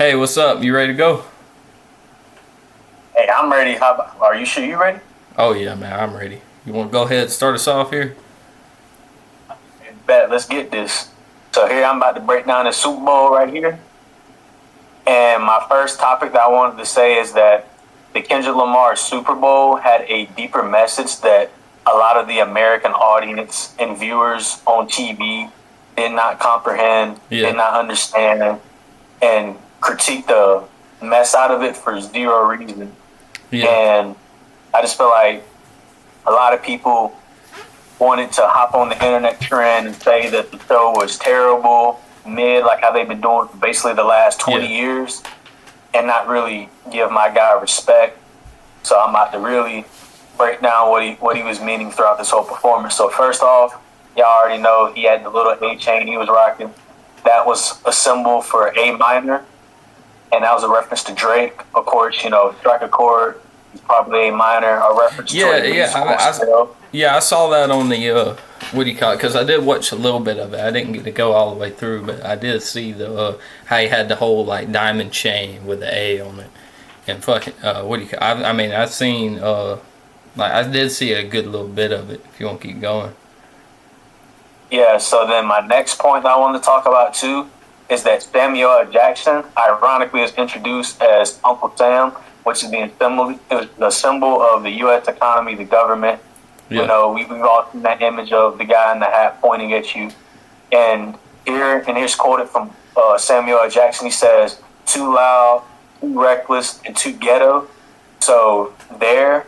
Hey, what's up? You ready to go? Hey, I'm ready. Are you sure you ready? Oh yeah, man, I'm ready. You want to go ahead and start us off here? Bet, let's get this. So here I'm about to break down the Super Bowl right here. And my first topic that I wanted to say is that the Kendrick Lamar Super Bowl had a deeper message that a lot of the American audience and viewers on TV did not comprehend, did not understand, and critique the mess out of it for zero reason. And I just feel like a lot of people wanted to hop on the internet trend and say that the show was terrible, mid, like how they've been doing for basically the last 20 years, and not really give my guy respect. So I'm about to really break down what he was meaning throughout this whole performance. So first off, y'all already know he had the little A chain he was rocking. That was a symbol for A minor, and that was a reference to Drake. Of course, you know, strike a chord is probably A minor, a reference to I saw that on the what do you call it? Because I did watch a little bit of it. I didn't get to go all the way through, but I did see the how he had the whole like diamond chain with the A on it, and fucking what do you call? I mean, I've seen like I did see a good little bit of it. If you want to keep going. Yeah. So then my next point that I want to talk about too is that Samuel L. Jackson, ironically, is introduced as Uncle Sam, which is the symbol of the U.S. economy, the government. You know, we've all seen that image of the guy in the hat pointing at you. And here's quoted from Samuel L. Jackson. He says, "Too loud, too reckless, and too ghetto." So there,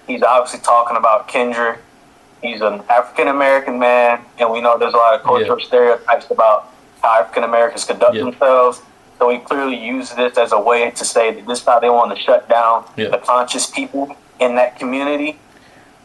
he's obviously talking about Kendrick. He's an African-American man, and we know there's a lot of cultural stereotypes about how African-Americans conduct themselves. So he clearly used this as a way to say that this is how they want to shut down the conscious people in that community.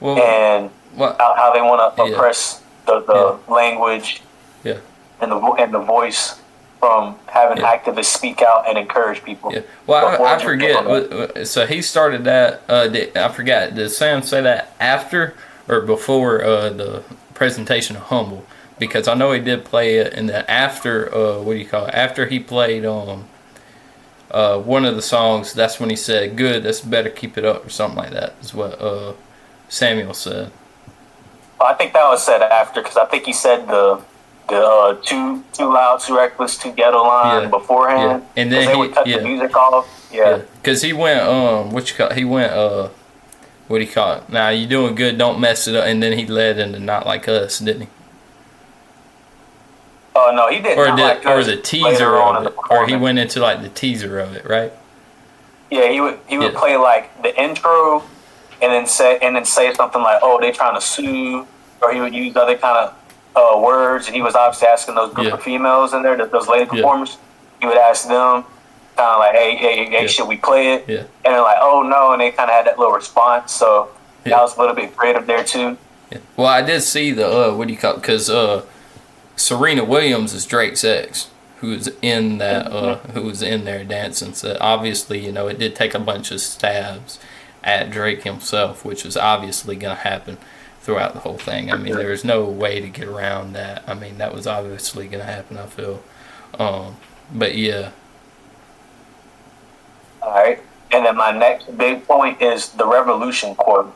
And how they want to oppress the language and the voice from having activists speak out and encourage people. Well, I forget. So he started that. I forgot. Did Sam say that after or before the presentation of Humble? Because I know he did play it in the after. What do you call it? After he played one of the songs, that's when he said, "Good, that's better, keep it up," or something like that. Is what Samuel said. Well, I think that was said after, because I think he said the too loud, too reckless, too ghetto line beforehand. And then they would cut the music off. Because he went he went what do you call it? Nah, you doing good, don't mess it up. And then he led into Not Like Us, didn't he? Oh no, he did. Or the teaser of it, or he went into like the teaser of it, right? Yeah, he would play like the intro, and then say something like, "Oh, they trying to sue," or he would use other kind of words. And he was obviously asking those group of females in there, those lady performers. He would ask them, kind of like, "Hey, should we play it?" And they're like, "Oh no," and they kind of had that little response. So that was a little bit creative there too. Well, I did see the what do you call it? Because Serena Williams is Drake's ex, who was in that who was in there dancing. So obviously, you know, it did take a bunch of stabs at Drake himself, which was obviously going to happen throughout the whole thing. I mean, there's no way to get around that. I mean, that was obviously going to happen, I feel. But yeah. All right. And then my next big point is the revolution quote.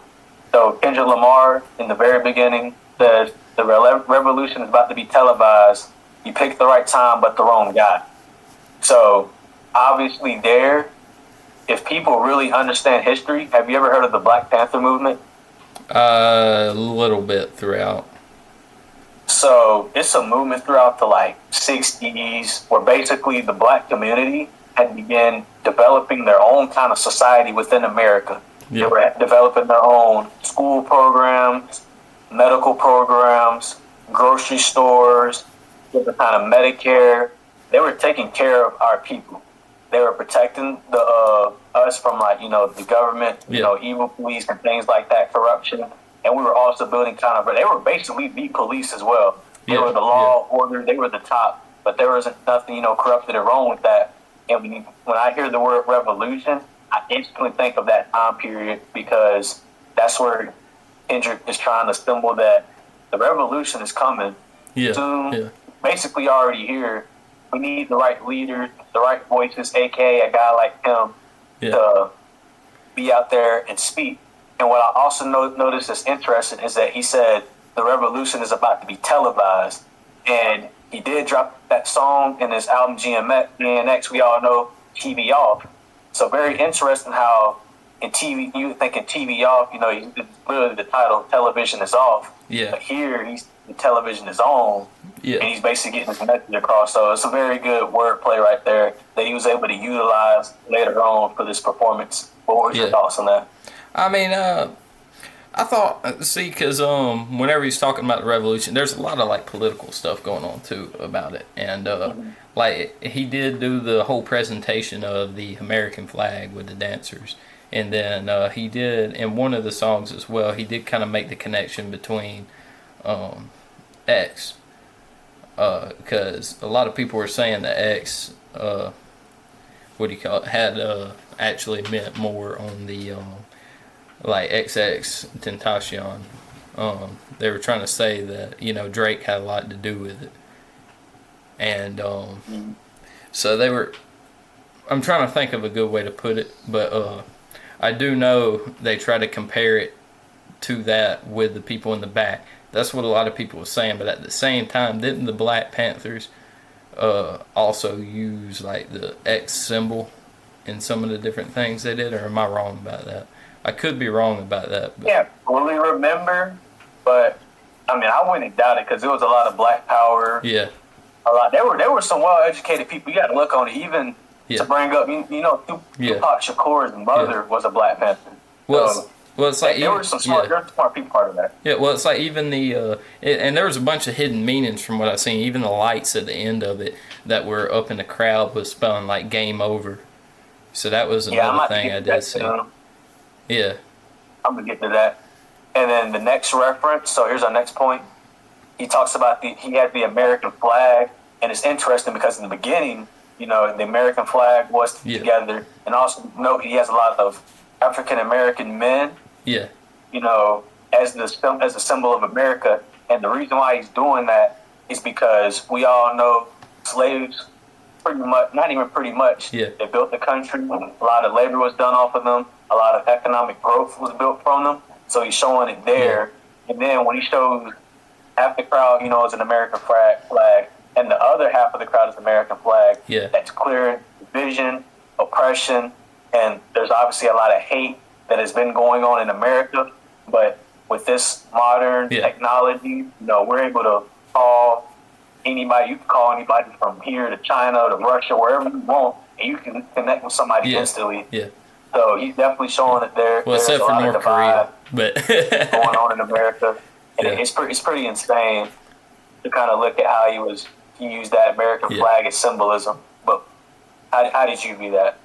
So Kendrick Lamar, in the very beginning, says, "The revolution is about to be televised. You picked the right time, but the wrong guy." So obviously there, if people really understand history, have you ever heard of the Black Panther movement? A little bit throughout. So it's a movement throughout the 60s where basically the black community had begun developing their own kind of society within America. They were developing their own school programs, medical programs, grocery stores, different kind of Medicare. They were taking care of our people. They were protecting us from the government, evil police and things like that, corruption. And we were also building they were basically the police as well. They were the law, order, they were the top, but there wasn't nothing, corrupted or wrong with that. And when I hear the word revolution, I instantly think of that time period, because that's where Kendrick is trying to symbol that the revolution is coming soon. Basically already here, we need the right leaders, the right voices, aka a guy like him, to be out there and speak. And what I also noticed that's interesting is that he said the revolution is about to be televised. And he did drop that song in his album GNX, we all know, TV Off. So very interesting how in TV, you would think in TV Off, you know, literally the title, television is off. Yeah. But here, the television is on. Yeah. And he's basically getting his message across. So it's a very good wordplay right there that he was able to utilize later on for this performance. What were your thoughts on that? I mean, I thought, because whenever he's talking about the revolution, there's a lot of like political stuff going on too about it, and like he did do the whole presentation of the American flag with the dancers, and then he did in one of the songs as well. He did kind of make the connection between X, because a lot of people were saying that X, had actually meant more on the like XX Tentacion. They were trying to say that, you know, Drake had a lot to do with it. And so they were, I'm trying to think of a good way to put it, but I do know they try to compare it to that with the people in the back. That's what a lot of people were saying, but at the same time, didn't the Black Panthers also use like the X symbol in some of the different things they did, or am I wrong about that? I could be wrong about that. But. Yeah, fully remember, but I mean, I wouldn't doubt it because there was a lot of Black Power. Yeah, a lot. There were some well-educated people. You got to look on it, even to bring up. You know, Tupac Shakur's mother was a Black Panther. Well, it's like there were some smart people part of that. Yeah, well, it's like even the and there was a bunch of hidden meanings from what I've seen. Even the lights at the end of it that were up in the crowd was spelling like "game over." So that was another thing I did see. Yeah. I'm going to get to that. And then the next reference, so here's our next point. He talks about he had the American flag, and it's interesting because in the beginning, you know, the American flag was together. And also note he has a lot of African American men, you know, as a symbol of America. And the reason why he's doing that is because we all know slaves pretty much, not even pretty much, they built the country. A lot of labor was done off of them. A lot of economic growth was built from them. So he's showing it there. And then when he shows half the crowd, you know, is an American flag, and the other half of the crowd is American flag, that's clear division, oppression, and there's obviously a lot of hate that has been going on in America. But with this modern technology, you know, we're able to call anybody. You can call anybody from here to China to Russia, wherever you want, and you can connect with somebody instantly. Yeah. So he's definitely showing it there. Well, except for North Korea, but going on in America, and it's pretty insane to kind of look at how he used that American flag as symbolism. But how did you view that?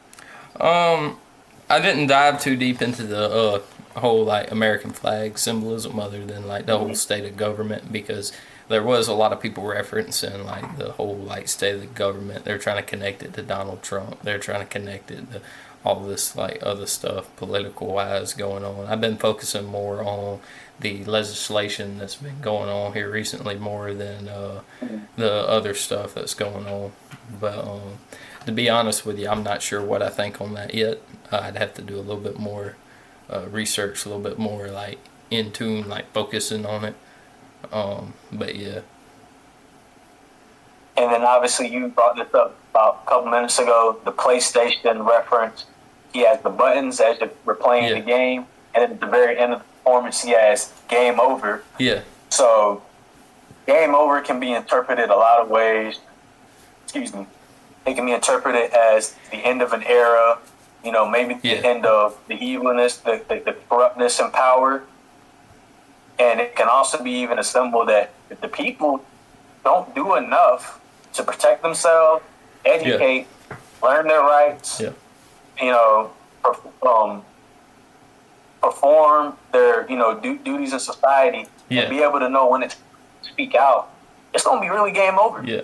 I didn't dive too deep into the whole like American flag symbolism, other than like the whole state of government, because there was a lot of people referencing like the whole like state of the government. They're trying to connect it to Donald Trump. They're trying to connect it to all this like other stuff political wise going on. I've been focusing more on the legislation that's been going on here recently more than the other stuff that's going on. But to be honest with you, I'm not sure what I think on that yet. I'd have to do a little bit more research, a little bit more like in tune, like focusing on it. But yeah. And then obviously you brought this up about a couple minutes ago, the PlayStation reference. He has the buttons as we're playing the game, and then at the very end of the performance, he has game over. Yeah. So game over can be interpreted a lot of ways. Excuse me. It can be interpreted as the end of an era, you know, maybe the end of the evilness, the corruptness in power. And it can also be even a symbol that if the people don't do enough to protect themselves, educate, learn their rights, you know, perform their, you know, duties in society, and be able to know when to speak out, it's going to be really game over. Yeah.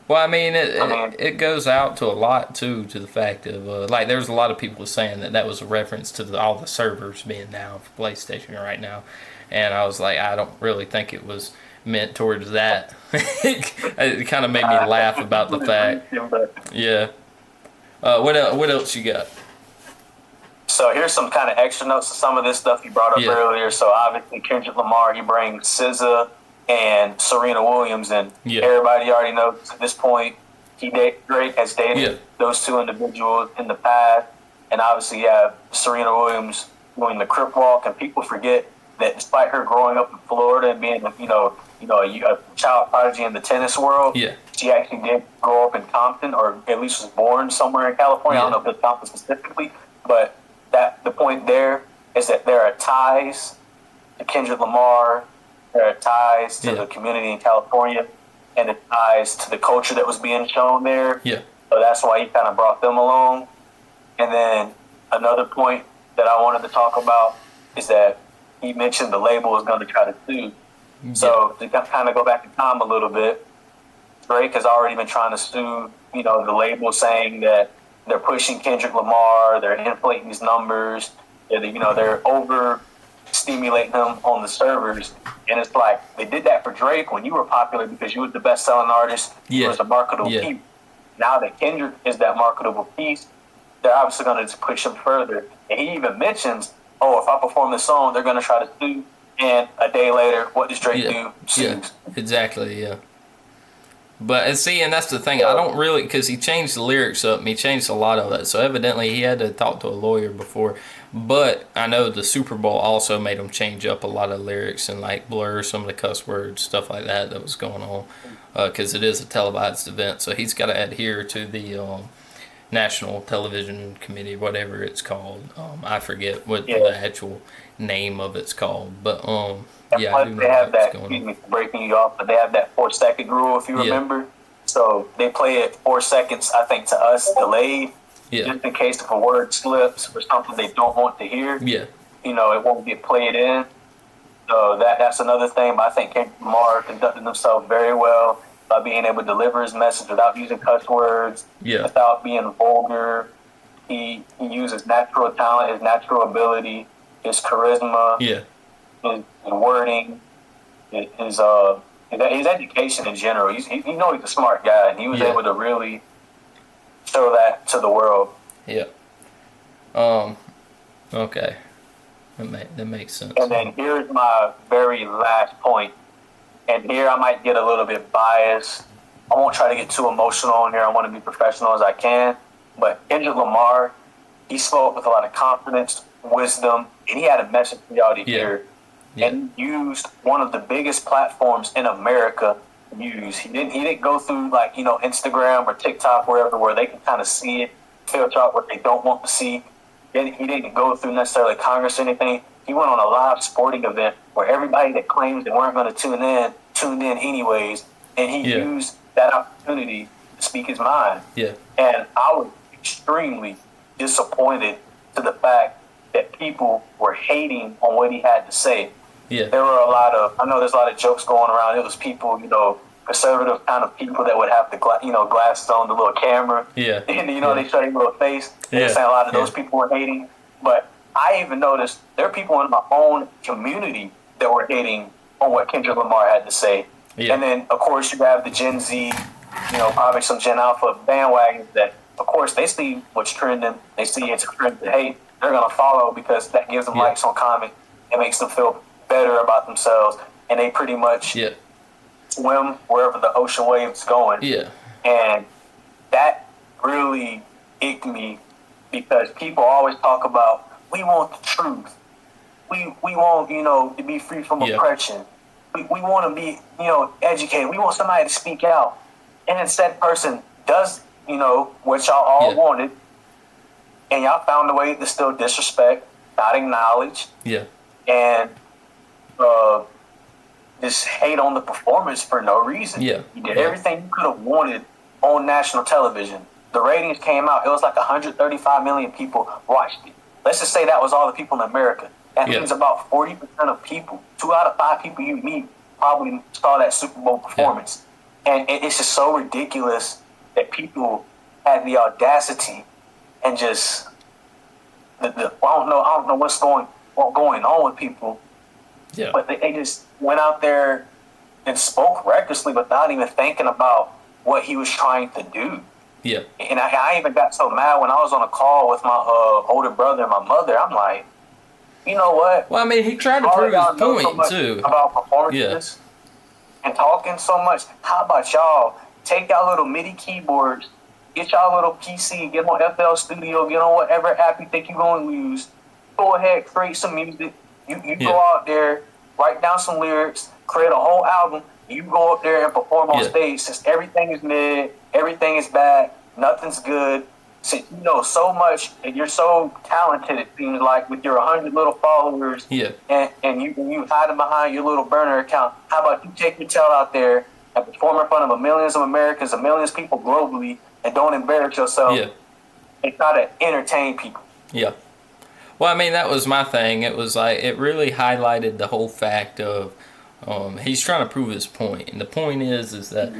Well, I mean, it goes out to a lot, too, to the fact of, like, there's a lot of people saying that was a reference to all the servers being down for PlayStation right now. And I was like, I don't really think it was meant towards that. It kind of made me laugh about the fact. Yeah. What else you got? So here's some kind of extra notes to some of this stuff you brought up earlier. So obviously Kendrick Lamar, he brings SZA and Serena Williams, and everybody already knows at this point Drake has dated those two individuals in the past, and obviously you have Serena Williams doing the Crip Walk, and people forget that despite her growing up in Florida and being a child prodigy in the tennis world, she actually did grow up in Compton, or at least was born somewhere in California. I don't know if it's Compton specifically, but the point there is that there are ties to Kendrick Lamar, there are ties to the community in California, and it ties to the culture that was being shown there. So that's why he kind of brought them along. And then another point that I wanted to talk about is that he mentioned the label is going to try to sue. So to kind of go back in time a little bit, Drake has already been trying to sue, the label, saying that they're pushing Kendrick Lamar, they're inflating these numbers, they're overstimulating him on the servers. And it's like, they did that for Drake when you were popular because you was the best-selling artist, you was a marketable piece. Now that Kendrick is that marketable piece, they're obviously going to just push him further. And he even mentions, if I perform this song, they're going to try to sue. And a day later, what does Drake do? Sues. Exactly, But and that's the thing. I don't really, because he changed the lyrics up. And he changed a lot of that. So evidently he had to talk to a lawyer before. But I know the Super Bowl also made him change up a lot of lyrics and like blur some of the cuss words, stuff like that was going on. Because it is a televised event, so he's got to adhere to the National Television Committee, whatever it's called. I forget what the actual name of it's called, but I do know they have that. Excuse me for breaking you off, but they have that 4-second rule, if you remember. So they play it 4 seconds, I think, to us delayed, just in case if a word slips or something they don't want to hear. It won't get played in. So that's another thing. But I think Kendrick Lamar conducted himself very well by being able to deliver his message without using cuss words, without being vulgar. He uses natural talent, his natural ability, his charisma, his wording, his education in general. He's a smart guy, and he was able to really show that to the world. Okay. That makes sense. And then here's my very last point. And here I might get a little bit biased. I won't try to get too emotional on here. I want to be professional as I can. But Kendrick Lamar, he spoke with a lot of confidence, wisdom, and he had a message for y'all to hear. And he used one of the biggest platforms in America to use. He didn't go through Instagram or TikTok, where they can kind of see it, filter out what they don't want to see. He didn't go through necessarily Congress or anything. He went on a live sporting event where everybody that claims they weren't going to tuned in anyways, and he used that opportunity to speak his mind. And I was extremely disappointed to the fact that people were hating on what he had to say. There were I know there's a lot of jokes going around. It was people, conservative kind of people that would have the glasses on, the little camera. And they show their little face. They're saying a lot of those people were hating. But I even noticed there are people in my own community that were hating on what Kendrick Lamar had to say. And then, of course, you have the Gen Z, probably some Gen Alpha bandwagons that, of course, they see what's trending. They see it's a trend to hate. They're going to follow because that gives them likes on comment. It makes them feel better about themselves. And they pretty much swim wherever the ocean wave's going. And that really icked me because people always talk about, we want the truth. We want, to be free from oppression. We want to be, educated. We want somebody to speak out. And then said person does, what y'all all wanted. And y'all found a way to still disrespect, not acknowledge. And just hate on the performance for no reason. You did everything you could have wanted on national television. The ratings came out. It was like 135 million people watched it. Let's just say that was all the people in America. That means about 40% of people, 2 out of 5 people you meet probably saw that Super Bowl performance. And it's just so ridiculous that people had the audacity and just I don't know what's going on with people. But they just went out there and spoke recklessly without even thinking about what he was trying to do. Yeah. And I even got so mad when I was on a call with my older brother and my mother. I'm like, you know what? Well, I mean, he tried to All prove y'all his know so point much too. about performances and talking so much. How about y'all take y'all little MIDI keyboards, get y'all little PC, get on FL Studio, get on whatever app you think you're going to use. Go ahead, create some music. You go out there, write down some lyrics, create a whole album. You go up there and perform on stage. Since everything is mid, everything is bad, nothing's good. Since you know so much and you're so talented, it seems like, with your 100 little followers, and you hiding behind your little burner account. How about you take your tail out there and perform in front of millions of Americans, and millions of people globally, and don't embarrass yourself and try to entertain people. Yeah. Well, I mean, that was my thing. It was like, it really highlighted the whole fact of he's trying to prove his point. And the point is that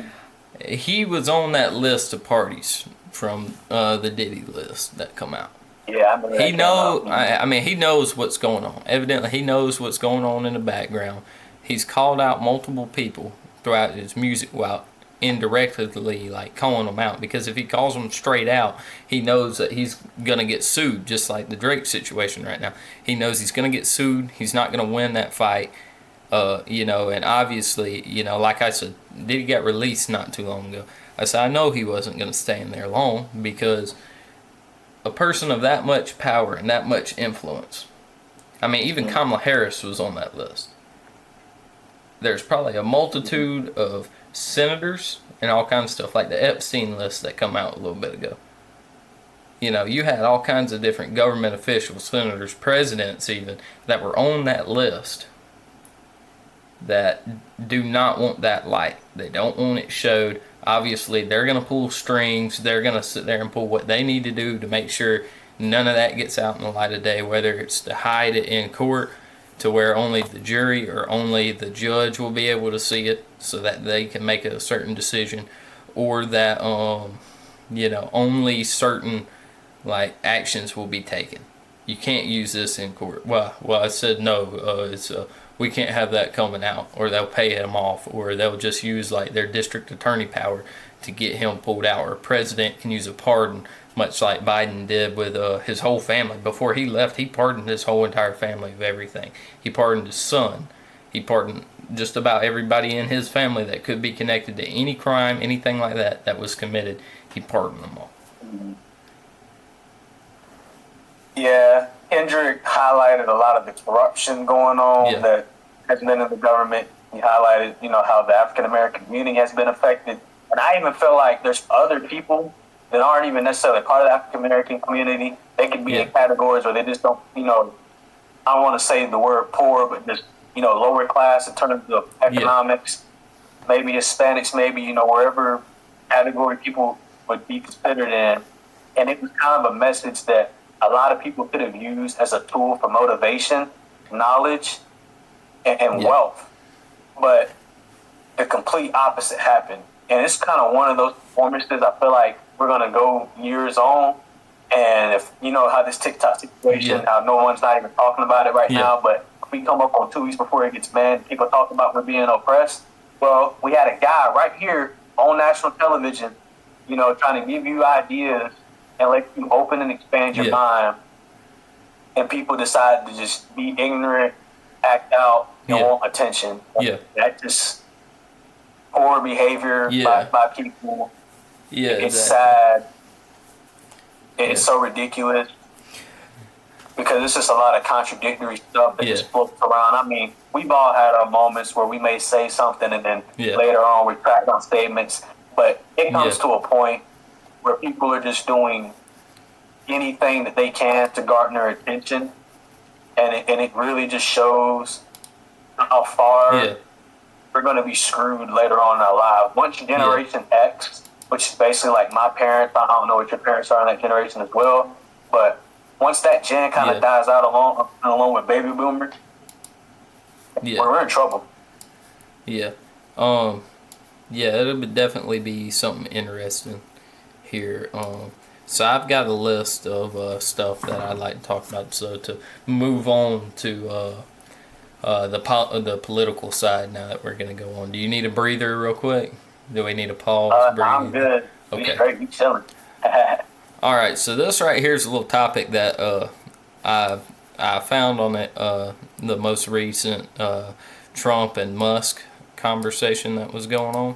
he was on that list of parties from the Diddy list that come out. Yeah, I remember I mean, he knows what's going on. Evidently, he knows what's going on in the background. He's called out multiple people throughout his music while indirectly, like, calling them out. Because if he calls them straight out, he knows that he's going to get sued, just like the Drake situation right now. He knows he's going to get sued. He's not going to win that fight. You know, and obviously, you know, like I said, Diddy got released not too long ago. I said, I know he wasn't going to stay in there long, because a person of that much power and that much influence, I mean, even Kamala Harris was on that list. There's probably a multitude of senators and all kinds of stuff, like the Epstein list that come out a little bit ago. You know, you had all kinds of different government officials, senators, presidents even, that were on that list that do not want that light. They don't want it showed. Obviously, they're going to pull strings. They're going to sit there and pull what they need to do to make sure none of that gets out in the light of day, whether it's to hide it in court to where only the jury or only the judge will be able to see it so that they can make a certain decision, or that, you know, only certain, like, actions will be taken. You can't use this in court. Well, I said no. We can't have that coming out, or they'll pay him off, or they'll just use, like, their district attorney power to get him pulled out, or a president can use a pardon, much like Biden did with his whole family. Before he left, he pardoned his whole entire family of everything. He pardoned his son. He pardoned just about everybody in his family that could be connected to any crime, anything like that was committed. He pardoned them all. Yeah, Kendrick highlighted a lot of the corruption going on that has been in the government. He highlighted, you know, how the African American community has been affected. And I even feel like there's other people that aren't even necessarily part of the African American community. They could be in categories where they just don't, you know, I don't want to say the word poor, but just, you know, lower class in terms of economics. Maybe Hispanics, maybe, you know, wherever category people would be considered in. And it was kind of a message that a lot of people could have used as a tool for motivation, knowledge, and wealth. But the complete opposite happened. And it's kind of one of those performances I feel like we're going to go years on. And if you know how this TikTok situation, how no one's not even talking about it right now, but if we come up on 2 weeks before it gets banned, people talk about we're being oppressed. Well, we had a guy right here on national television, you know, trying to give you ideas and let you open and expand your mind, and people decide to just be ignorant, act out, and want attention. That just poor behavior by people. It's sad. It's so ridiculous because it's just a lot of contradictory stuff that just floats around. I mean, we've all had our moments where we may say something and then later on retract our statements, but it comes to a point where people are just doing anything that they can to garner attention, and it really just shows how far we're going to be screwed later on in our lives. Once Generation X, which is basically like my parents, I don't know what your parents are in that generation as well, but once that gen kind of dies out along with baby boomers, we're in trouble. It'll definitely be something interesting here. So I've got a list of stuff that I'd like to talk about. So to move on to the political side now that we're going to go on. Do you need a breather real quick? Do we need a pause? I'm good. Okay. Straight, be chilling. All right. So this right here is a little topic that I found on the most recent Trump and Musk conversation that was going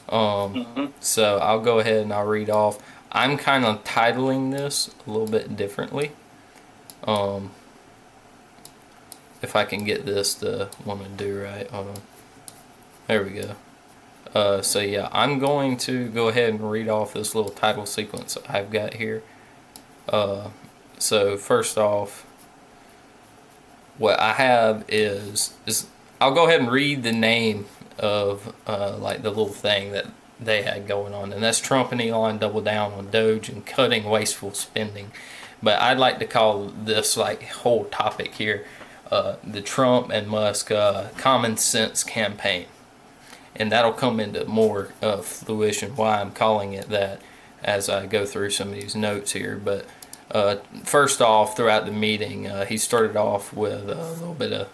on. So I'll go ahead and I'll read off. I'm kind of titling this a little bit differently. If I can get this to want to do right. Hold on. There we go. So yeah, I'm going to go ahead and read off this little title sequence I've got here. So first off, what I have is I'll go ahead and read the name of like the little thing that they had going on, and that's Trump and Elon double down on Doge and cutting wasteful spending. But I'd like to call this like whole topic here the Trump and Musk common sense campaign, and that'll come into more fruition why I'm calling it that as I go through some of these notes here. But first off, throughout the meeting, he started off with a little bit of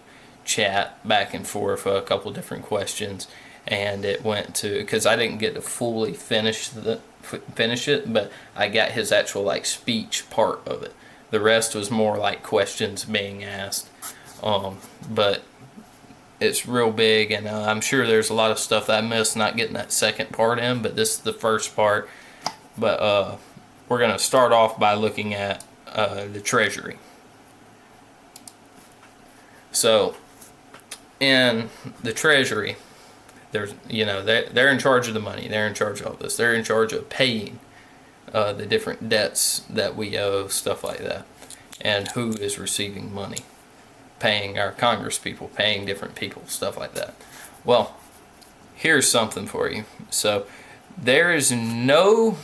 chat back and forth, a couple different questions, and it went to, because I didn't get to fully finish it, but I got his actual like speech part of it. The rest was more like questions being asked, but it's real big, and I'm sure there's a lot of stuff that I missed not getting that second part in, but this is the first part. But we're going to start off by looking at the Treasury. So in the Treasury, there's, they're in charge of the money. They're in charge of all this. They're in charge of paying the different debts that we owe, stuff like that. And who is receiving money? Paying our Congress people, paying different people, stuff like that. Well, here's something for you. So there is no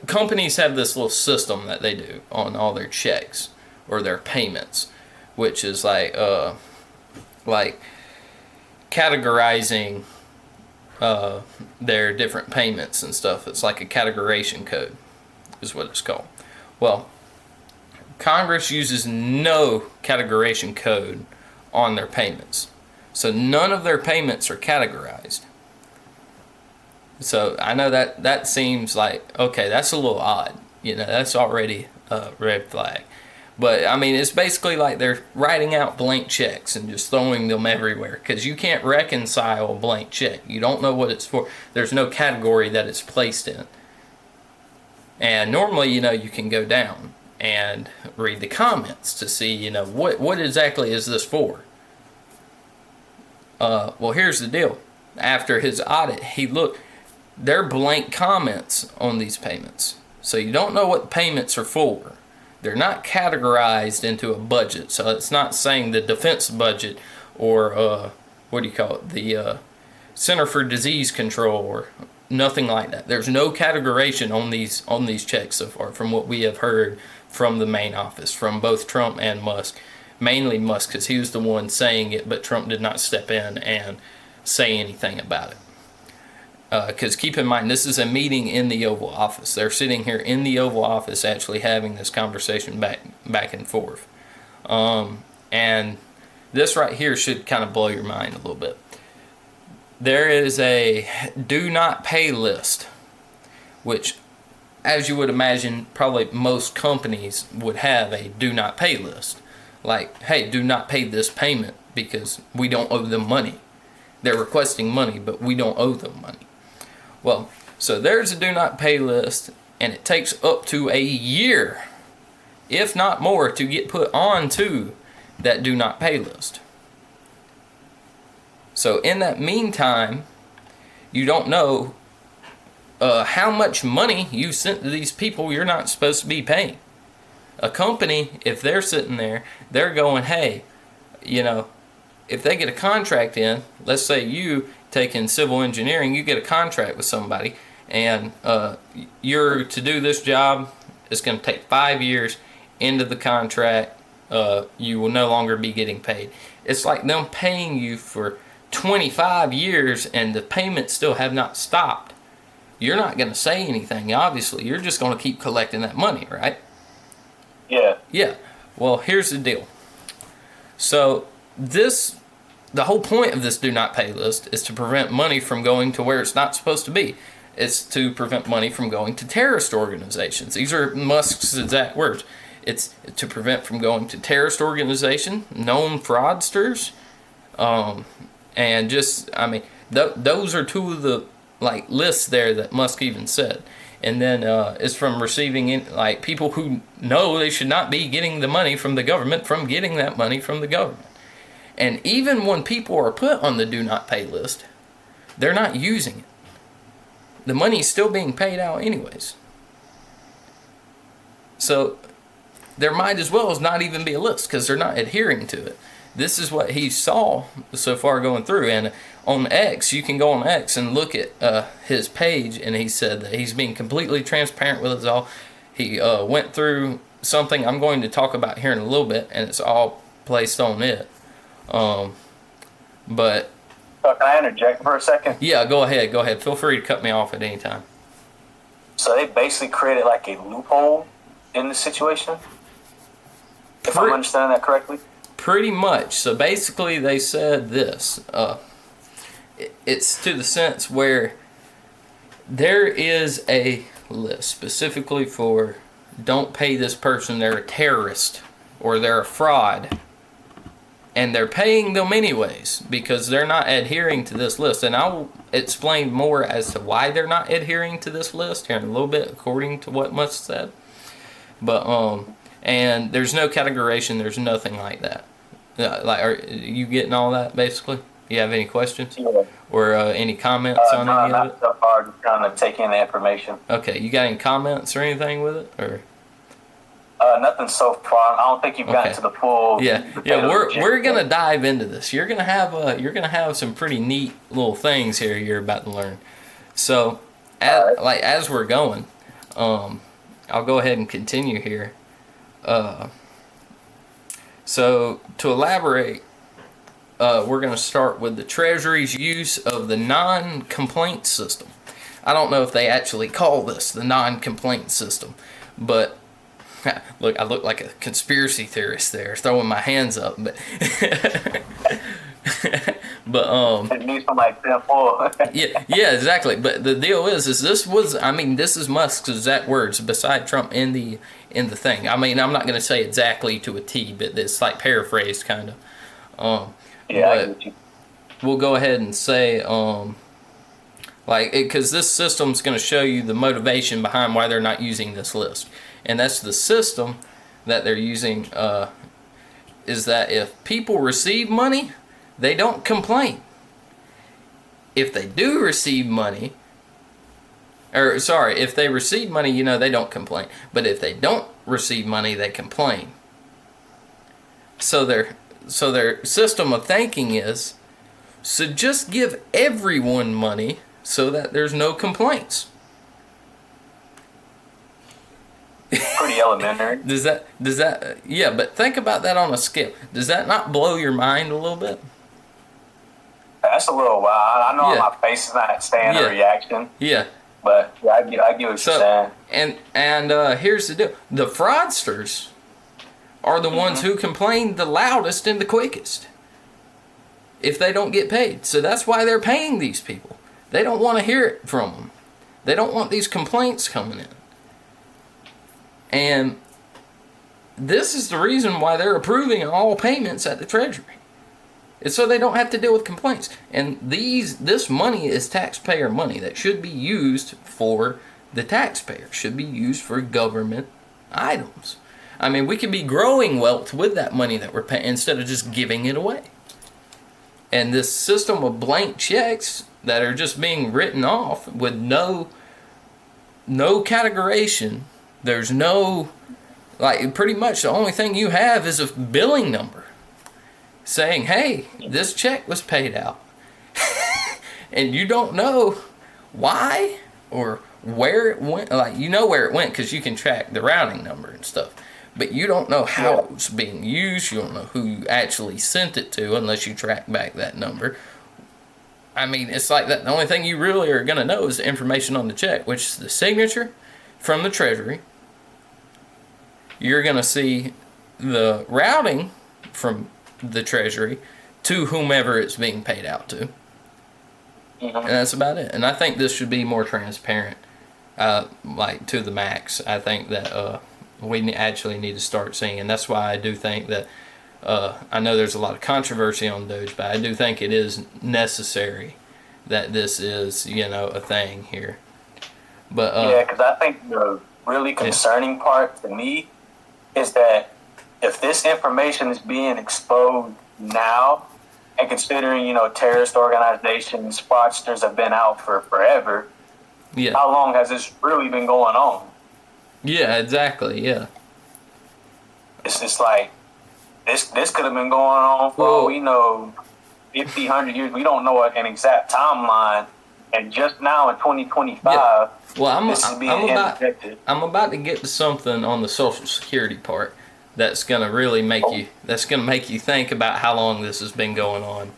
companies have this little system that they do on all their checks or their payments, which is like categorizing their different payments and stuff. It's like a categorization code is what it's called. Well, Congress uses no categorization code on their payments. So none of their payments are categorized. So I know that seems like, okay, that's a little odd. That's already a red flag. But, I mean, it's basically like they're writing out blank checks and just throwing them everywhere, because you can't reconcile a blank check. You don't know what it's for. There's no category that it's placed in. And normally, you can go down and read the comments to see, what exactly is this for? Well, here's the deal. After his audit, he looked, they're blank comments on these payments. So you don't know what payments are for. They're not categorized into a budget. So it's not saying the defense budget or, the Center for Disease Control or nothing like that. There's no categorization on these checks so far from what we have heard from the main office, from both Trump and Musk. Mainly Musk, because he was the one saying it, but Trump did not step in and say anything about it. Because keep in mind, this is a meeting in the Oval Office. They're sitting here in the Oval Office actually having this conversation back and forth. And this right here should kind of blow your mind a little bit. There is a do not pay list, which, as you would imagine, probably most companies would have a do not pay list. Like, hey, do not pay this payment because we don't owe them money. They're requesting money, but we don't owe them money. Well, so there's a do not pay list, and it takes up to a year, if not more, to get put onto that do not pay list. So in that meantime, you don't know how much money you sent to these people you're not supposed to be paying. A company, if they're sitting there, they're going, hey, if they get a contract in, let's say you take in civil engineering, you get a contract with somebody, and you're to do this job, it's going to take 5 years. Into the contract, you will no longer be getting paid. It's like them paying you for 25 years and the payments still have not stopped. You're not going to say anything, obviously. You're just going to keep collecting that money, right? Yeah. Yeah. Well, here's the deal. So the whole point of this do not pay list is to prevent money from going to where it's not supposed to be. It's to prevent money from going to terrorist organizations. These are Musk's exact words. It's to prevent from going to terrorist organization, known fraudsters, and just, I mean, those are two of the lists there that Musk even said. And then it's from receiving people who know they should not be getting the money from the government from getting that money from the government. And even when people are put on the do not pay list, they're not using it. The money's still being paid out anyways. So there might as well as not even be a list because they're not adhering to it. This is what he saw so far going through. And on X, you can go on X and look at his page, and he said that he's being completely transparent with us all. He went through something I'm going to talk about here in a little bit, and it's all placed on it. But So can I interject for a second? yeah, go ahead. Feel free to cut me off at any time. So they basically created like a loophole in the situation, if I'm understanding that correctly. Pretty much. So basically they said this. It's to the sense where there is a list specifically for don't pay this person, they're a terrorist or they're a fraud. And they're paying them anyways because they're not adhering to this list. And I'll explain more as to why they're not adhering to this list here in a little bit, according to what Musk said. But and there's no categorization. There's nothing like that. Are you getting all that basically? You have any questions or any comments on any of it? So far, just trying to take in the information. Okay, you got any comments or anything with it or? Nothing so far. I don't think you've gotten to the full. Yeah. We're gonna dive into this. You're gonna have some pretty neat little things here you're about to learn. So, as we're going, I'll go ahead and continue here. So to elaborate, we're gonna start with the Treasury's use of the non-complaint system. I don't know if they actually call this the non-complaint system, but look, I look like a conspiracy theorist there, throwing my hands up, but but it needs some like simple. yeah, exactly. But the deal is this is Musk's exact words beside Trump in the thing. I mean, I'm not going to say exactly to a T, but it's like paraphrased kind of. Yeah, I get you. We'll go ahead and say because this system's going to show you the motivation behind why they're not using this list. And that's the system that they're using is that if people receive money, they don't complain. If they do receive money, if they receive money, they don't complain. But if they don't receive money, they complain. So their system of thinking is, so just give everyone money so that there's no complaints. Pretty elementary. Does that yeah, but think about that on a scale. Does that not blow your mind a little bit? That's a little wild. I know my face is not saying a reaction. Yeah. But I get what you're saying. And here's the deal. The fraudsters are the ones who complain the loudest and the quickest if they don't get paid. So that's why they're paying these people. They don't want to hear it from them. They don't want these complaints coming in. And this is the reason why they're approving all payments at the Treasury. It's so they don't have to deal with complaints. And this money is taxpayer money that should be used for the taxpayer, should be used for government items. I mean, we could be growing wealth with that money that we're paying instead of just giving it away. And this system of blank checks that are just being written off with no categorization. There's no, pretty much the only thing you have is a billing number saying, hey, this check was paid out. And you don't know why or where it went. Where it went because you can track the routing number and stuff. But you don't know how it was being used. You don't know who you actually sent it to unless you track back that number. I mean, it's like that. The only thing you really are going to know is the information on the check, which is the signature from the Treasury. You're going to see the routing from the Treasury to whomever it's being paid out to. Mm-hmm. And that's about it. And I think this should be more transparent, like to the max. I think that we actually need to start seeing, and that's why I do think that I know there's a lot of controversy on Doge, but I do think it is necessary that this is, a thing here. But yeah, because I think the really concerning part to me is that if this information is being exposed now, and considering, terrorist organizations, fraudsters have been out for forever, how long has this really been going on? Yeah, exactly, yeah. It's just like, this could have been going on for all we know, 50, 100 years. We don't know an exact timeline. And just now in 2025, this is being interjected. I'm about to get to something on the Social Security part that's going to really make you think about how long this has been going on,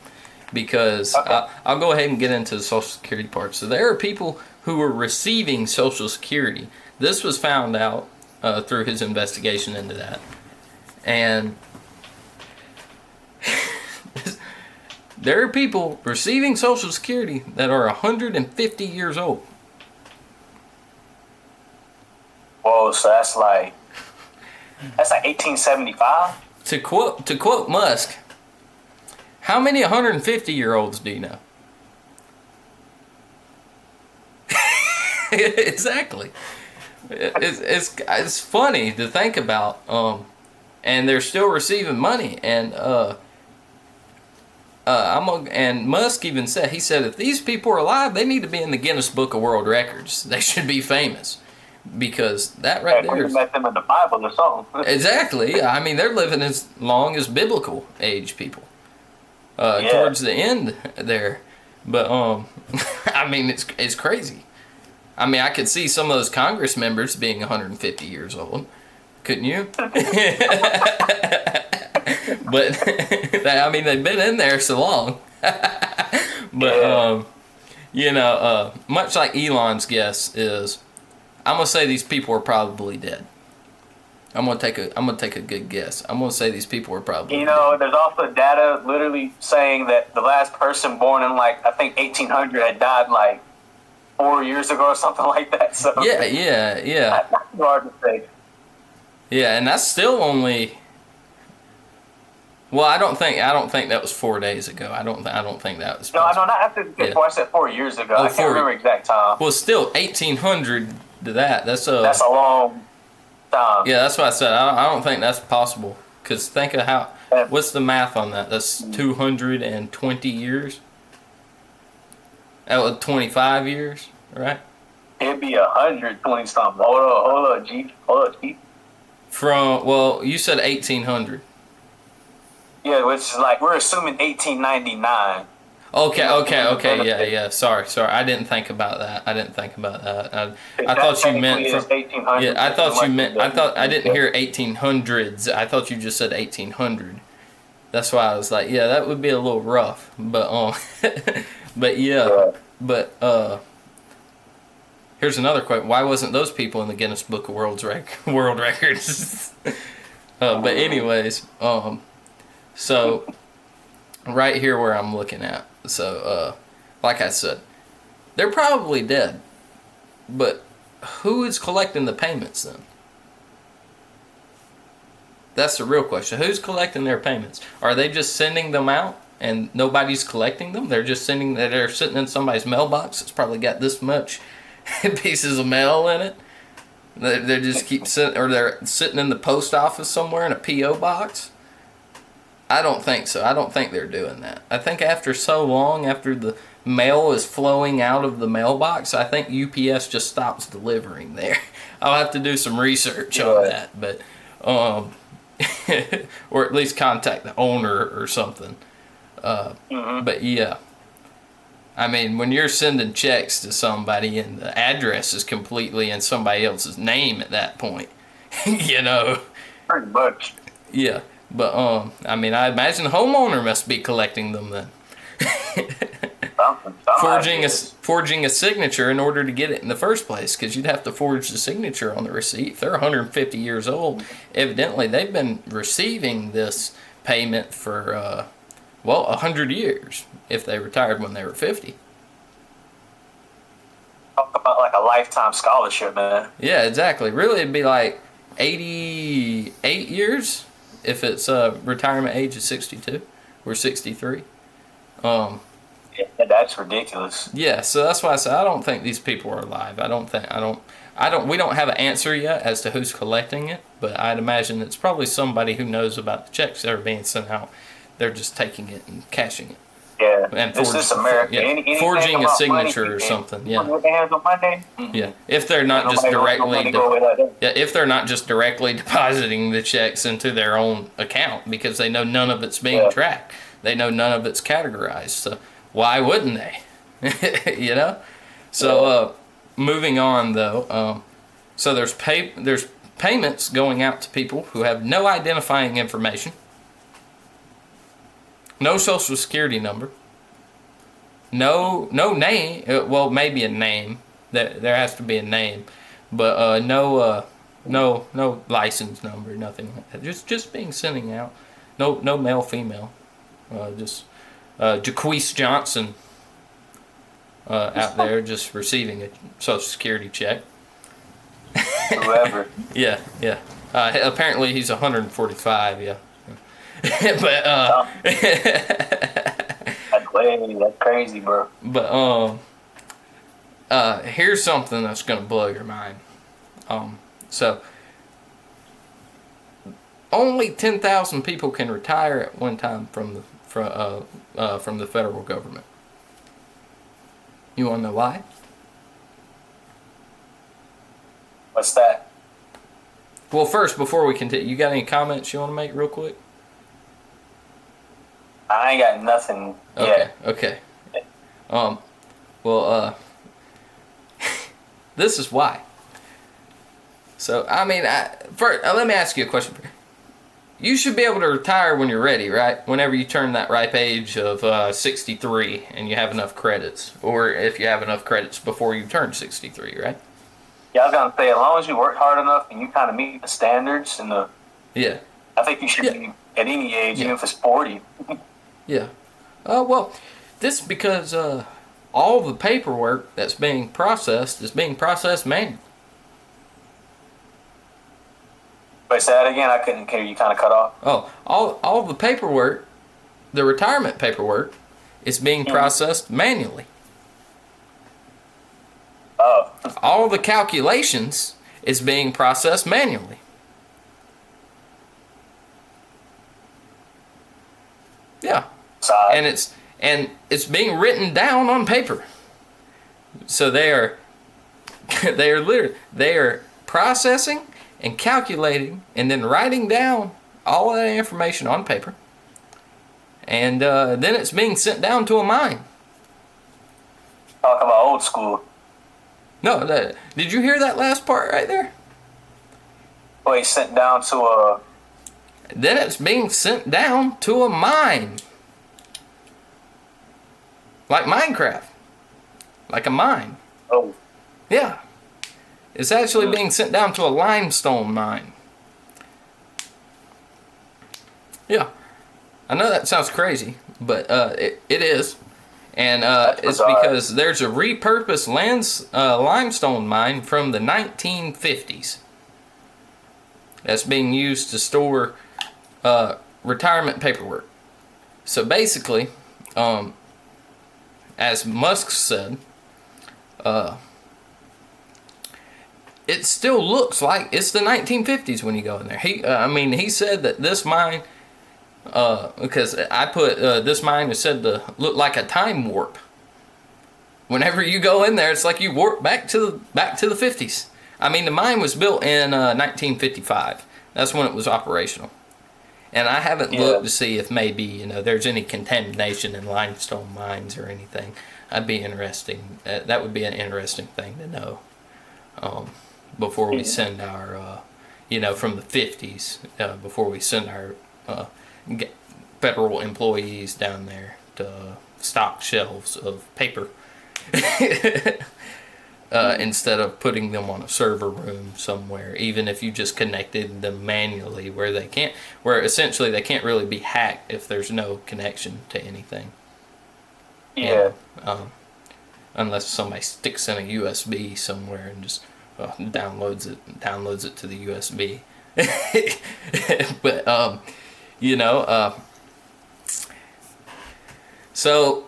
because I'll go ahead and get into the Social Security part. So there are people who are receiving Social Security. This was found out through his investigation into that, and there are people receiving Social Security that are 150 years old. Whoa, so that's like 1875. To quote Musk, how many 150-year-olds do you know? Exactly. It's funny to think about, and they're still receiving money, and and Musk even said, if these people are alive, they need to be in the Guinness Book of World Records. They should be famous. Because that right there is... met them in the Bible or something. Exactly. I mean, they're living as long as biblical age people. Towards the end there. But, I mean, it's crazy. I mean, I could see some of those Congress members being 150 years old. Couldn't you? But, I mean, they've been in there so long. But, much like Elon's guess is, I'm gonna say these people are probably dead. I'm gonna take a good guess. I'm gonna say these people are probably dead. There's also data literally saying that the last person born in I think 1800 had died 4 years ago or something like that. So yeah. That's hard to say. Yeah, and that's still only. Well, I don't think that was 4 days ago. I don't think that was. No, not after before. I said 4 years ago. I can't remember exact time. Well, still 1800 to that. That's a long time. Yeah, that's what I said. I don't think that's possible. Because think of what's the math on that? That's 220 years. That was 25 years, right? It'd be 120 something. Hold up, G. You said 1800. Yeah, which is we're assuming 1899. Okay, yeah. Sorry. I didn't think about that. I thought you meant from 1800. Yeah, I thought you meant. I didn't hear 1800s. I thought you just said 1800. That's why I was like, yeah, that would be a little rough. But but here's another question: why wasn't those people in the Guinness Book of World Records? But anyways, so right here where I'm looking at. So, like I said, they're probably dead. But who is collecting the payments then? That's the real question. Who's collecting their payments? Are they just sending them out and nobody's collecting them? They're sitting in somebody's mailbox. It's probably got this much pieces of mail in it. They just keep sitting, or they're sitting in the post office somewhere in a P.O. box. I don't think so. I don't think they're doing that. I think after so long, after the mail is flowing out of the mailbox, I think UPS just stops delivering there. I'll have to do some research on that, but or at least contact the owner or something. But yeah, I mean, when you're sending checks to somebody and the address is completely in somebody else's name at that point, Pretty much. Yeah. But, I mean, I imagine the homeowner must be collecting them then. forging a signature in order to get it in the first place, because you'd have to forge the signature on the receipt. If they're 150 years old, evidently they've been receiving this payment for 100 years if they retired when they were 50. Talk about like a lifetime scholarship, man. Yeah, exactly. Really, it'd be like 88 years if it's retirement age is 62 or 63. Yeah, that's ridiculous. Yeah, so that's why I say I don't think these people are alive. We don't have an answer yet as to who's collecting it, but I'd imagine it's probably somebody who knows about the checks that are being sent out. They're just taking it and cashing it. Yeah, and this is America. Yeah. Forging a signature or something. Yeah. Yeah. If they're not just directly depositing the checks into their own account, because they know none of it's being tracked. They know none of it's categorized. So why wouldn't they? You know. So moving on though. So there's payments going out to people who have no identifying information. No social security number. No name. Well, maybe a name. There has to be a name, but no license number. Nothing like that. Just being sending out. No male, female. Just Jaquise Johnson out there just receiving a social security check. Whoever. Yeah. Apparently he's 145. Yeah. But that's crazy, bro. But here's something that's gonna blow your mind. So only 10,000 people can retire at one time from the federal government. You wanna know why? What's that? Well, first, before we continue, you got any comments you want to make real quick? I ain't got nothing yet. Okay. This is why. So, I mean, first, let me ask you a question. You should be able to retire when you're ready, right? Whenever you turn that ripe age of 63 and you have enough credits. Or if you have enough credits before you turn 63, right? Yeah, I was going to say, as long as you work hard enough and you kind of meet the standards and I think you should be at any age, even if it's 40. Yeah. Well, this is because all the paperwork that's being processed is being processed manually. Wait, say that again. I couldn't hear you. Kind of cut off. Oh, all the paperwork, the retirement paperwork, is being processed manually. Oh. All the calculations is being processed manually. Yeah. And it's being written down on paper. So they are processing and calculating and then writing down all of that information on paper. And then it's being sent down to a mine. Talk about old school. No, did you hear that last part right there? Wait, sent down to a... Then it's being sent down to a mine. Like Minecraft. Like a mine. Oh. Yeah. It's actually being sent down to a limestone mine. Yeah. I know that sounds crazy, but it is. And it's because there's a repurposed limestone mine from the 1950s that's being used to store retirement paperwork. So basically, as Musk said, it still looks like it's the 1950s when you go in there. He said that this mine, because I put this mine is said to look like a time warp. Whenever you go in there, it's like you warp back to the 50s. I mean, the mine was built in 1955. That's when it was operational. And I haven't looked to see if maybe there's any contamination in limestone mines or anything. That'd be interesting. That would be an interesting thing to know. Before we send our, from the 50s, before we send our federal employees down there to stock shelves of paper instead of putting them on a server room somewhere, even if you just connected them manually where essentially they can't really be hacked if there's no connection to anything. Yeah. Unless somebody sticks in a USB somewhere and just downloads it to the USB. But so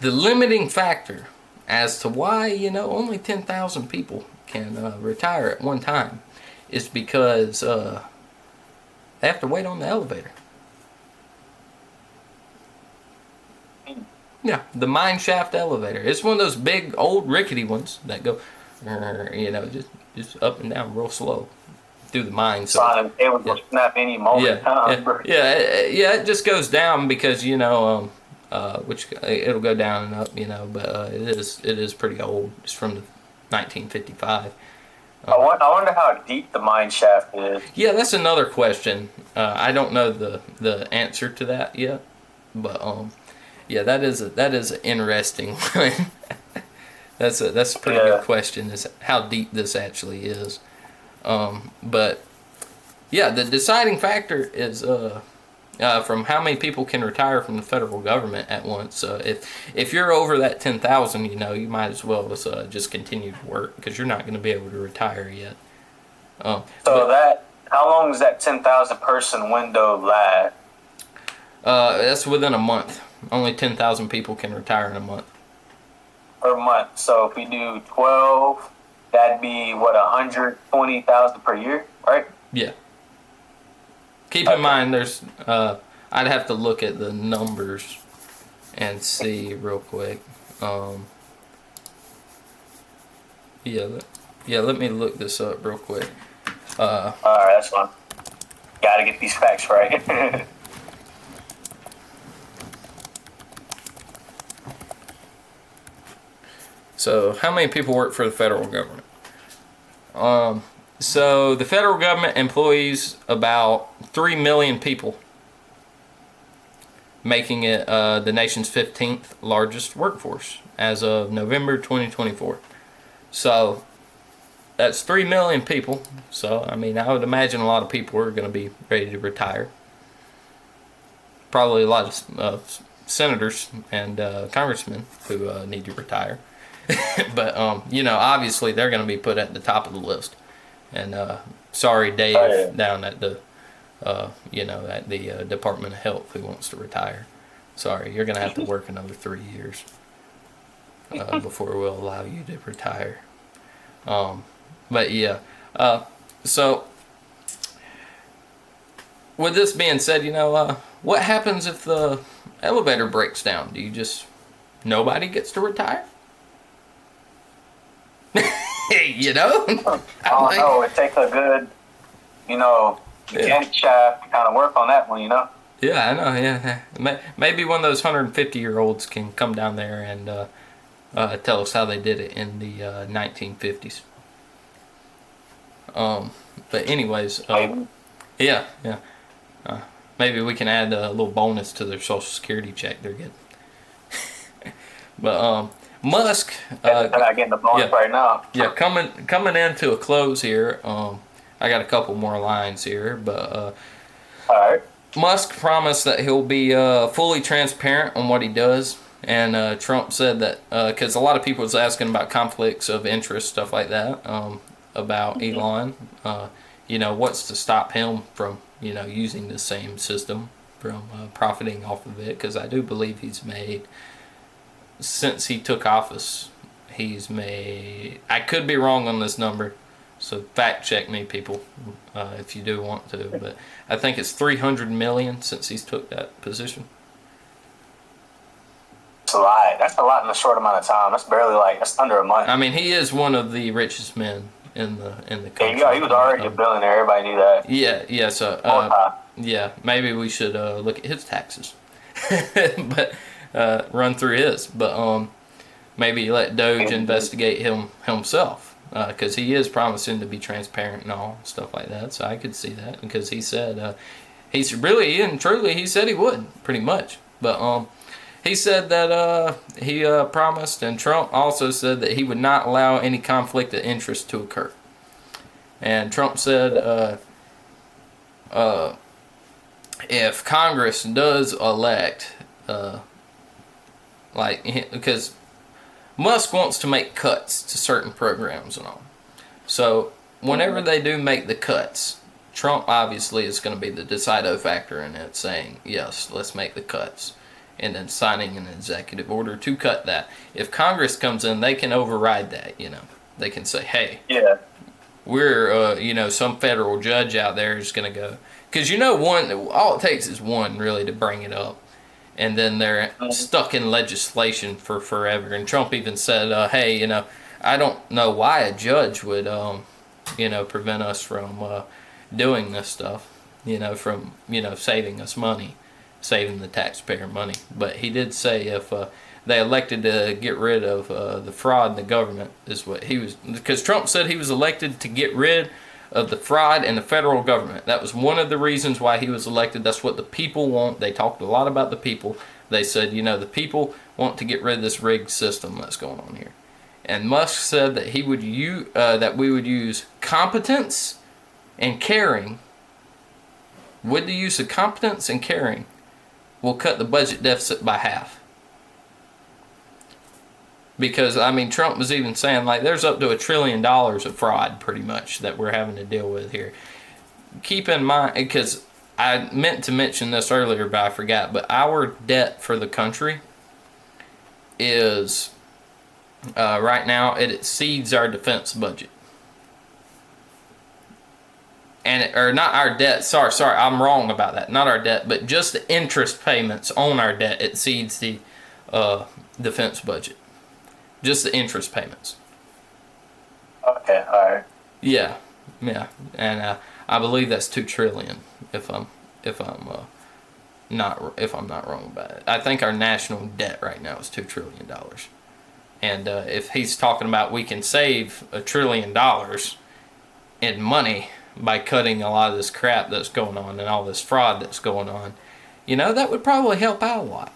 the limiting factor as to why only 10,000 people can retire at one time is because they have to wait on the elevator. Yeah, the mine shaft elevator. It's one of those big old rickety ones that go, just up and down real slow through the mine. So it would snap any moment. It just goes down because which it'll go down and up, but it is pretty old. It's from the 1955. I wonder how deep the mine shaft is. Yeah, that's another question. I don't know the answer to that yet, but yeah, that is an interesting one. That's a pretty good question. Is how deep this actually is. But yeah, the deciding factor is from how many people can retire from the federal government at once. If you're over that 10,000, you might as well just continue to work because you're not going to be able to retire yet. How long does that 10,000 person window last? That's within a month. Only 10,000 people can retire in a month. Per month. So if we do 12, that'd be 120,000 per year, right? Yeah. Keep in mind, there's. I'd have to look at the numbers and see real quick. Let me look this up real quick. All right, that's fine. Got to get these facts right. So, how many people work for the federal government? So, the federal government employs about 3 million people, making it the nation's 15th largest workforce as of November 2024. So, that's 3 million people. So, I would imagine a lot of people are going to be ready to retire. Probably a lot of senators and congressmen who need to retire. But obviously they're going to be put at the top of the list. And sorry, Dave, down at the at the Department of Health who wants to retire. Sorry, you're going to have to work another 3 years before we'll allow you to retire. But yeah, so with this being said, what happens if the elevator breaks down? Nobody gets to retire? I don't know. It takes a good, mechanic shaft to kind of work on that one, Yeah, I know. Yeah, maybe one of those 150-year-olds can come down there and tell us how they did it in the 1950s. But anyways, yeah. Maybe we can add a little bonus to their Social Security check they're getting. But Musk, I'm not getting the bonus right now. Yeah, coming into a close here. I got a couple more lines here, but all right. Musk promised that he'll be fully transparent on what he does, and Trump said that because a lot of people was asking about conflicts of interest, stuff like that, about Elon. What's to stop him from using the same system, from profiting off of it? Because I do believe he's made. Since he took office, he's made. I could be wrong on this number, so fact check me, people, if you do want to. But I think it's $300 million since he's took that position. That's a lot. That's a lot in a short amount of time. That's under a month. He is one of the richest men in the country. Yeah, he was already a billionaire. Everybody knew that. Yeah. So maybe we should look at his taxes, but. Run through his, but maybe let Doge investigate himself, because he is promising to be transparent and all stuff like that. So I could see that, because he said he said he would, pretty much. But He said that he promised, and Trump also said that he would not allow any conflict of interest to occur. And Trump said if Congress does elect, because Musk wants to make cuts to certain programs and all. So whenever they do make the cuts, Trump obviously is going to be the decisive factor in it, saying, yes, let's make the cuts, and then signing an executive order to cut that. If Congress comes in, they can override that, They can say, hey, we're, some federal judge out there is going to go. Because, all it takes is one, really, to bring it up. And then they're stuck in legislation for forever. And Trump even said, hey, I don't know why a judge would, prevent us from doing this stuff, from, saving us money, saving the taxpayer money. But he did say if they elected to get rid of the fraud in the government, is what he was, because Trump said he was elected to get rid of the fraud in the federal government. That was one of the reasons why he was elected. That's what the people want. They talked a lot about the people. They said, the people want to get rid of this rigged system that's going on here. And Musk said that he would that we would use competence and caring. With the use of competence and caring, we'll cut the budget deficit by half. Because, Trump was even saying, there's up to $1 trillion of fraud, pretty much, that we're having to deal with here. Keep in mind, because I meant to mention this earlier, but I forgot, but our debt for the country is, right now, it exceeds our defense budget. Or not our debt, sorry, I'm wrong about that. Not our debt, but just the interest payments on our debt exceeds the defense budget. Just the interest payments. Okay, all right. Yeah, and I believe that's $2 trillion. If I'm not wrong about it. I think our national debt right now is $2 trillion. And if he's talking about we can save $1 trillion in money by cutting a lot of this crap that's going on and all this fraud that's going on, that would probably help out a lot,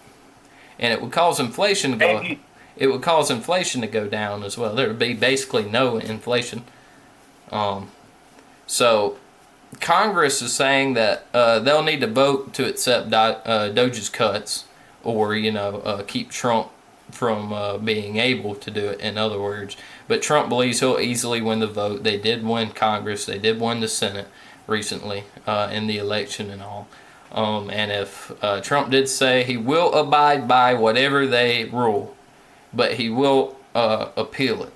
and it would cause inflation to go. It would cause inflation to go down as well. There would be basically no inflation. So Congress is saying that they'll need to vote to accept Doge's cuts, or keep Trump from being able to do it, in other words. But Trump believes he'll easily win the vote. They did win Congress. They did win the Senate recently in the election and all. And if Trump did say he will abide by whatever they rule, but he will appeal it.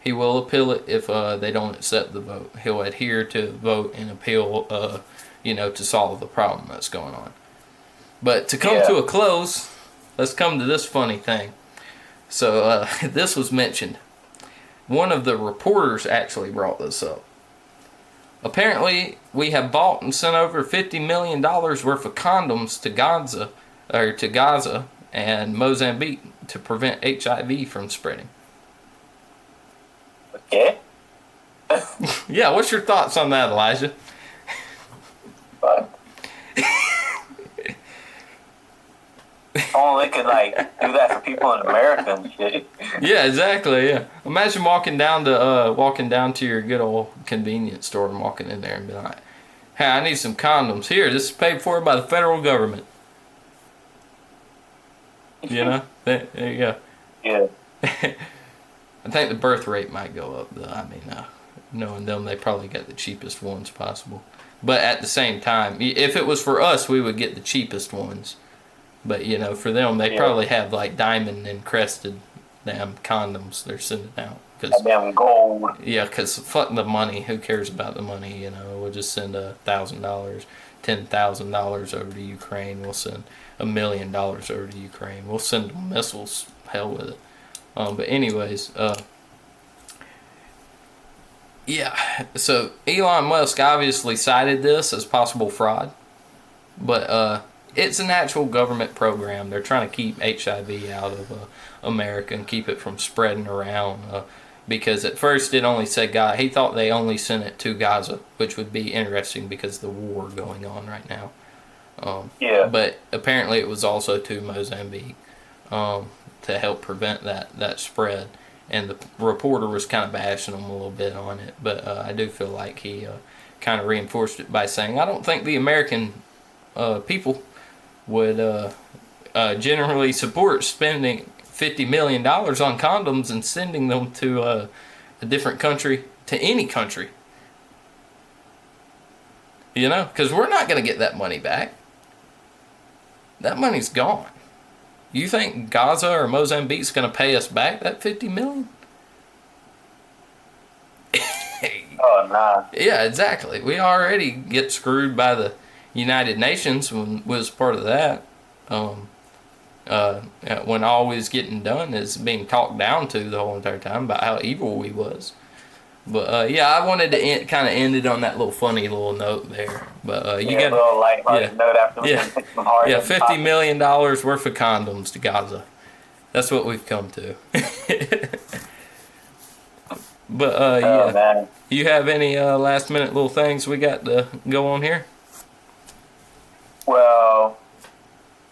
He will appeal it if they don't accept the vote. He'll adhere to the vote and appeal, to solve the problem that's going on. But to come to a close, let's come to this funny thing. So this was mentioned. One of the reporters actually brought this up. Apparently, we have bought and sent over $50 million worth of condoms to Gaza and Mozambique to prevent HIV from spreading. Okay. Yeah, what's your thoughts on that, Elijah? Only they could do that for people in America and shit. Yeah, exactly. Yeah, imagine walking down to your good old convenience store and walking in there and be like, "Hey, I need some condoms. Here, this is paid for by the federal government." There you go. Yeah. I think the birth rate might go up, though. Knowing them, they probably got the cheapest ones possible. But at the same time, if it was for us, we would get the cheapest ones. But, for them, they probably have, diamond encrusted damn condoms they're sending out. That damn gold. Yeah, because fuck the money. Who cares about the money, We'll just send $1,000, $10,000 over to Ukraine. We'll send $1 million over to Ukraine. We'll send them missiles. Hell with it. But anyways, so Elon Musk obviously cited this as possible fraud, but it's an actual government program. They're trying to keep HIV out of America and keep it from spreading around, because at first it only said Gaza. He thought they only sent it to Gaza, which would be interesting because of the war going on right now. But apparently it was also to Mozambique to help prevent that spread. And the reporter was kind of bashing him a little bit on it. But I do feel like he kind of reinforced it by saying, I don't think the American people would generally support spending $50 million on condoms and sending them to a different country, to any country. You know, because we're not going to get that money back. That money's gone. You think Gaza or Mozambique's going to pay us back that $50 million? Oh, nah. Yeah, exactly. We already get screwed by the United Nations when was part of that. When all we was getting done is being talked down to the whole entire time about how evil we was. But yeah, I wanted to kind of end it on that little funny little note there. But you got a little lighthearted note after we pick some hard. Yeah, $50 million worth of condoms to Gaza. That's what we've come to. But yeah, man. You have any last minute little things we got to go on here? Well,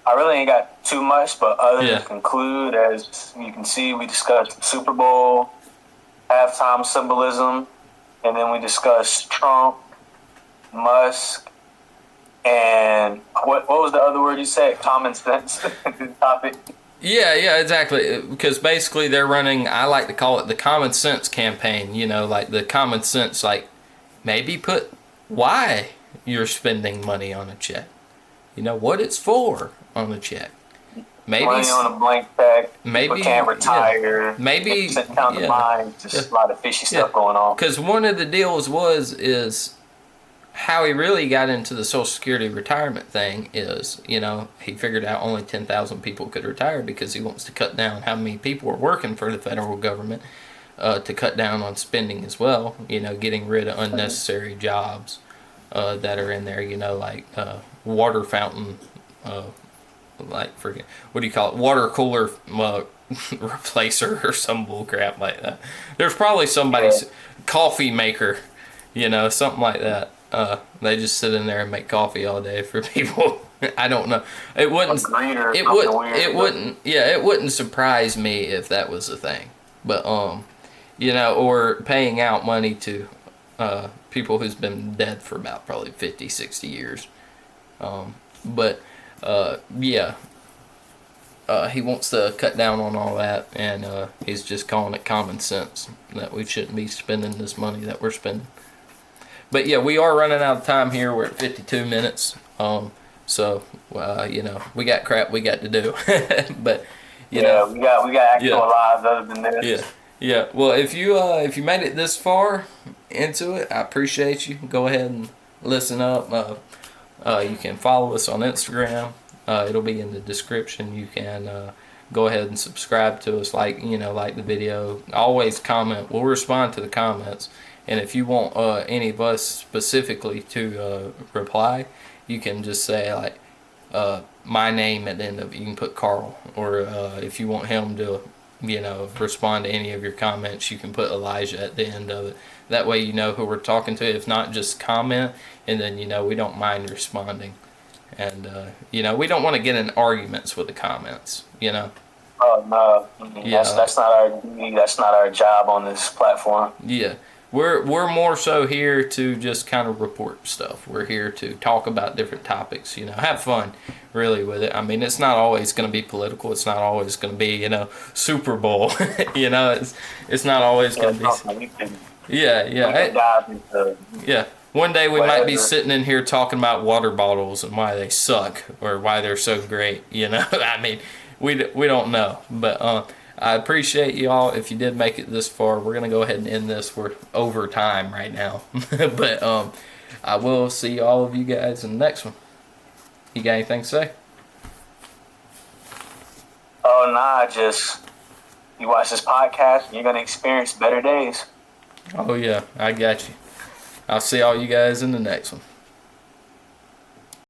I really ain't got too much, but other than conclude, as you can see, we discussed the Super Bowl, halftime symbolism, and then we discussed Trump, Musk, and what was the other word you said? Common sense topic. Yeah, exactly. Because basically they're running, I like to call it the common sense campaign, you know, like the common sense, like maybe put why you're spending money on a check. You know, what it's for on the check. Maybe money on a blank check. Maybe people can't retire. Yeah, maybe count the mind. Just a lot of fishy stuff going on. Because one of the deals is how he really got into the Social Security retirement thing is, you know, he figured out only 10,000 people could retire because he wants to cut down how many people are working for the federal government to cut down on spending as well. You know, getting rid of unnecessary jobs that are in there. You know, like water fountain. Like freaking, what do you call it? Water cooler replacer or some bull crap like that. There's probably somebody's coffee maker, you know, something like that. They just sit in there and make coffee all day for people. I don't know. It wouldn't surprise me if that was a thing. But you know, or paying out money to people who's been dead for about probably 50, 60 years. He wants to cut down on all that, and he's just calling it common sense that we shouldn't be spending this money that we're spending. But yeah, we are running out of time here. We're at 52 minutes. So you know, we got crap we got to do. But you know, we got actual lives other than this. Yeah. Well, if you made it this far into it, I appreciate you. Go ahead and listen up. You can follow us on Instagram. It'll be in the description. You can go ahead and subscribe to us, like the video. Always comment. We'll respond to the comments. And if you want any of us specifically to reply, you can just say like my name at the end of it. You can put Carl, or if you want him to respond to any of your comments, you can put Elijah at the end of it. That way you know who we're talking to. If not, just comment, and then we don't mind responding. And we don't want to get in arguments with the comments. Oh no, that's not our duty. That's not our job on this platform. Yeah. We're more so here to just kind of report stuff. We're here to talk about different topics, have fun really with it. I mean, it's not always going to be political. It's not always going to be, Super Bowl. It's not always going to be. Yeah. One day we might be sitting in here talking about water bottles and why they suck or why they're so great. I mean, we don't know, but I appreciate y'all. If you did make it this far, we're gonna go ahead and end this. We're over time right now, but I will see all of you guys in the next one. You got anything to say? Oh nah, just you watch this podcast, and you're gonna experience better days. Oh yeah, I got you. I'll see all you guys in the next one.